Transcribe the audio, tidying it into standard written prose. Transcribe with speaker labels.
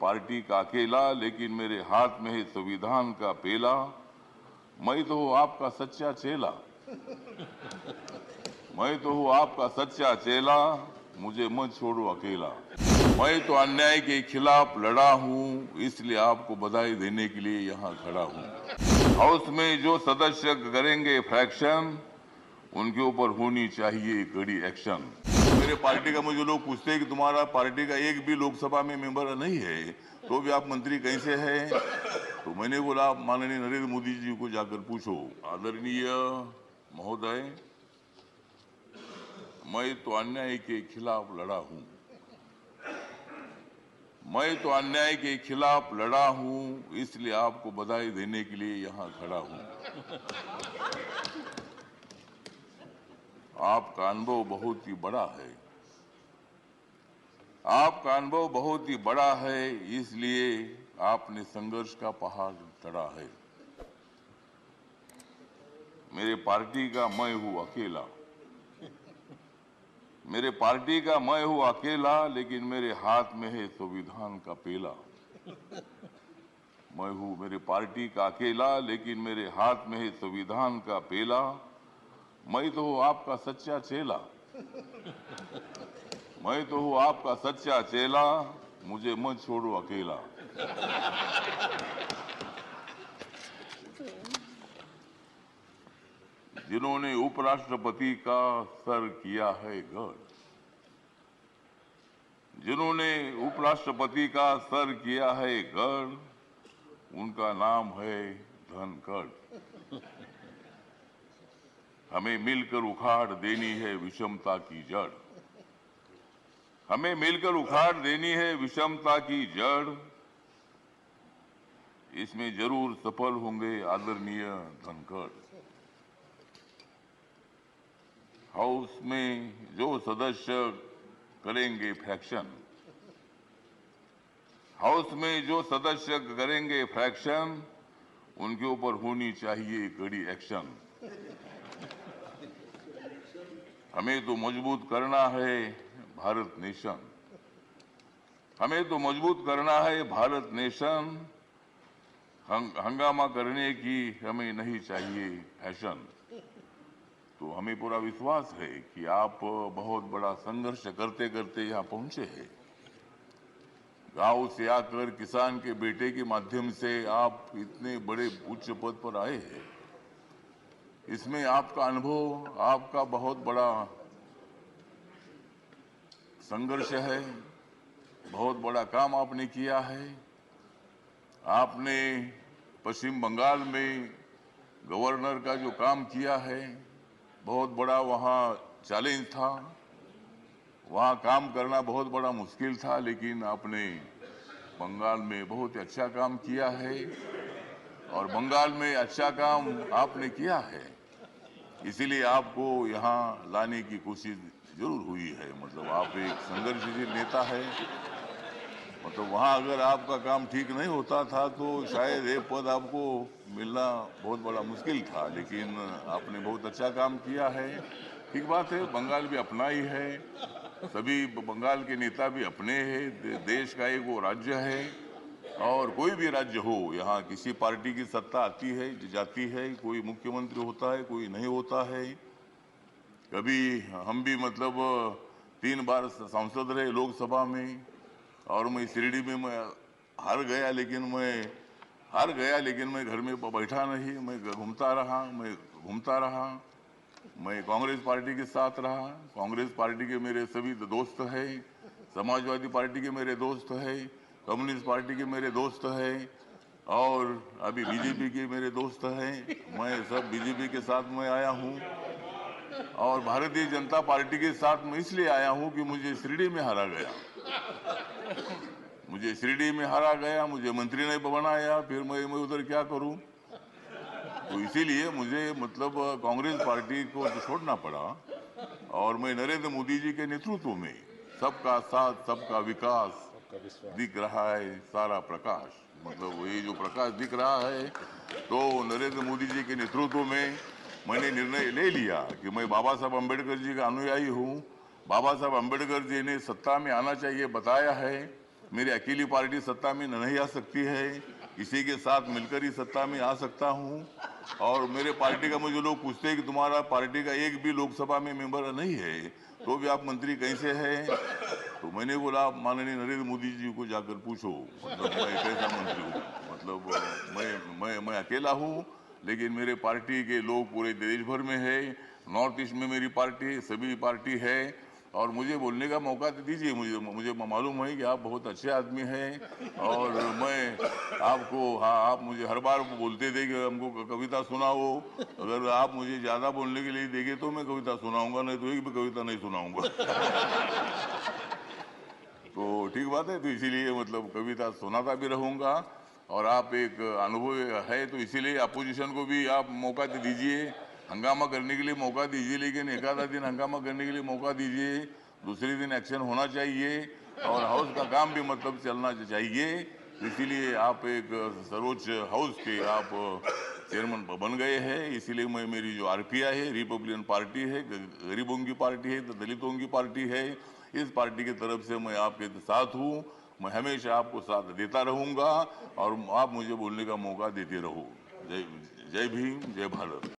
Speaker 1: Party का अकेला, लेकिन मेरे हाथ में है संविधान का पेला। मैं तो हूँ आपका सच्चा चेला, मैं तो हूँ आपका सच्चा चेला, मुझे मत छोड़ो अकेला। मैं तो अन्याय के खिलाफ लड़ा हूँ, इसलिए आपको बधाई देने के लिए यहाँ खड़ा हूँ। हाउस में जो सदस्य करेंगे फ्रैक्शन, उनके ऊपर होनी चाहिए कड़ी एक्शन। मेरे पार्टी का मुझे लोग पूछते हैं कि तुम्हारा पार्टी का एक भी लोकसभा में मेंबर नहीं है, तो भी आप मंत्री कैसे हैं? तो मैंने बोला, आप माननीय नरेंद्र मोदी जी को जाकर पूछो। आदरणीय महोदय, मैं तो अन्याय के खिलाफ लड़ा हूं, मैं तो अन्याय के खिलाफ लड़ा हूं, इसलिए आपको बधाई देने के लिए यहां खड़ा हूं। आपका अनुभव बहुत ही बड़ा है, आपका अनुभव बहुत ही बड़ा है, इसलिए आपने संघर्ष का पहाड़ चढ़ा है। मेरे पार्टी का मैं हूं अकेला, मेरे पार्टी का मैं हूं अकेला, लेकिन मेरे हाथ में है संविधान का पेला। मैं हूं मेरे पार्टी का अकेला, लेकिन मेरे हाथ में है संविधान का पेला। मैं तो हूं आपका सच्चा चेला, मैं तो हूं आपका सच्चा चेला, मुझे मत छोड़ो अकेला। जिन्होंने उपराष्ट्रपति का सर किया है गढ़, जिन्होंने उपराष्ट्रपति का सर किया है गढ़, उनका नाम है धनखड़। हमें मिलकर उखाड़ देनी है विषमता की जड़, हमें मिलकर उखाड़ देनी है विषमता की जड़। इसमें जरूर सफल होंगे आदरणीय धनखड़। हाउस में जो सदस्य करेंगे फ्रैक्शन, हाउस में जो सदस्य करेंगे फ्रैक्शन, उनके ऊपर होनी चाहिए कड़ी एक्शन। हमें तो मजबूत करना है भारत नेशन, हमें तो मजबूत करना है भारत नेशन। हंगामा करने की हमें नहीं चाहिए फैशन। तो हमें पूरा विश्वास है कि आप बहुत बड़ा संघर्ष करते करते यहाँ पहुंचे हैं। गांव से आकर किसान के बेटे के माध्यम से आप इतने बड़े उच्च पद पर आए हैं। इसमें आपका अनुभव, आपका बहुत बड़ा संघर्ष है, बहुत बड़ा काम आपने किया है। आपने पश्चिम बंगाल में गवर्नर का जो काम किया है, बहुत बड़ा वहाँ चैलेंज था, वहाँ काम करना बहुत बड़ा मुश्किल था, लेकिन आपने बंगाल में बहुत ही अच्छा काम किया है और बंगाल में अच्छा काम आपने किया है, इसीलिए आपको यहाँ लाने की कोशिश जरूर हुई है। मतलब आप एक संघर्षशील नेता है, मतलब वहाँ अगर आपका काम ठीक नहीं होता था तो शायद ये पद आपको मिलना बहुत बड़ा मुश्किल था, लेकिन आपने बहुत अच्छा काम किया है। ठीक बात है, बंगाल भी अपना ही है, सभी बंगाल के नेता भी अपने हैं, देश का एक वो राज्य है और कोई भी राज्य हो, यहाँ किसी पार्टी की सत्ता आती है जाती है, कोई मुख्यमंत्री होता है, कोई नहीं होता है। कभी हम भी मतलब 3 बार सांसद रहे लोकसभा में और मैं शिरडी में मैं हार गया, लेकिन मैं घर में बैठा नहीं, मैं घूमता रहा, मैं कांग्रेस पार्टी के साथ रहा। कांग्रेस पार्टी के मेरे सभी दोस्त हैं, समाजवादी पार्टी के मेरे दोस्त हैं, कम्युनिस्ट पार्टी के मेरे दोस्त हैं और अभी बीजेपी के मेरे दोस्त हैं। मैं सब बीजेपी के साथ में आया हूँ और भारतीय जनता पार्टी के साथ मैं इसलिए आया हूँ कि मुझे शिरडी में हारा गया, मुझे मंत्री ने बनाया, फिर मैं उधर क्या करूं। तो इसीलिए मुझे मतलब कांग्रेस पार्टी को छोड़ना पड़ा और मैं नरेंद्र मोदी जी के नेतृत्व में सबका साथ सबका विकास दिख रहा है सारा प्रकाश, मतलब ये जो प्रकाश दिख रहा है, तो नरेंद्र मोदी जी के नेतृत्व में मैंने निर्णय ले लिया कि मैं बाबा साहब अम्बेडकर जी का अनुयायी हूँ। बाबा साहब अम्बेडकर जी ने सत्ता में आना चाहिए बताया है, मेरी अकेली पार्टी सत्ता में नहीं आ सकती है, इसी के साथ मिलकर ही सत्ता में आ सकता हूं। और मेरे पार्टी का मुझे लोग पूछते हैं कि तुम्हारा पार्टी का एक भी लोकसभा में मेंबर नहीं है, तो भी आप मंत्री कैसे हैं? तो मैंने बोला, माननीय नरेंद्र मोदी जी को जाकर पूछो, मतलब मैं कैसा मंत्री हूँ। मतलब मैं अकेला हूँ, लेकिन मेरे पार्टी के लोग पूरे देश भर में है। नॉर्थ ईस्ट में मेरी पार्टी, सभी पार्टी है, और मुझे बोलने का मौका दीजिए। मुझे मालूम है कि आप बहुत अच्छे आदमी हैं, और मैं आपको, हाँ, आप मुझे हर बार बोलते थे कि हमको कविता सुनाओ। अगर आप मुझे ज्यादा बोलने के लिए देंगे तो मैं कविता सुनाऊंगा, नहीं तो एक भी कविता नहीं सुनाऊंगा। तो ठीक बात है, तो इसीलिए मतलब कविता सुनाता भी रहूंगा। और आप एक अनुभव है, तो इसीलिए अपोजिशन को भी आप मौका दीजिए, हंगामा करने के लिए मौका दीजिए, लेकिन एक आधा दिन हंगामा करने के लिए मौका दीजिए, दूसरे दिन एक्शन होना चाहिए, और हाउस का काम भी मतलब चलना चाहिए। तो इसीलिए आप एक सर्वोच्च हाउस के आप चेयरमैन बन गए हैं। इसीलिए मैं, मेरी जो आरपीआई है, रिपब्लिकन पार्टी है, गरीबों की पार्टी है, दलितों की पार्टी है, इस पार्टी की तरफ से मैं आपके साथ हूँ। मैं हमेशा आपको साथ देता रहूंगा, और आप मुझे बोलने का मौका देते रहो। जय जय भीम, जय भारत।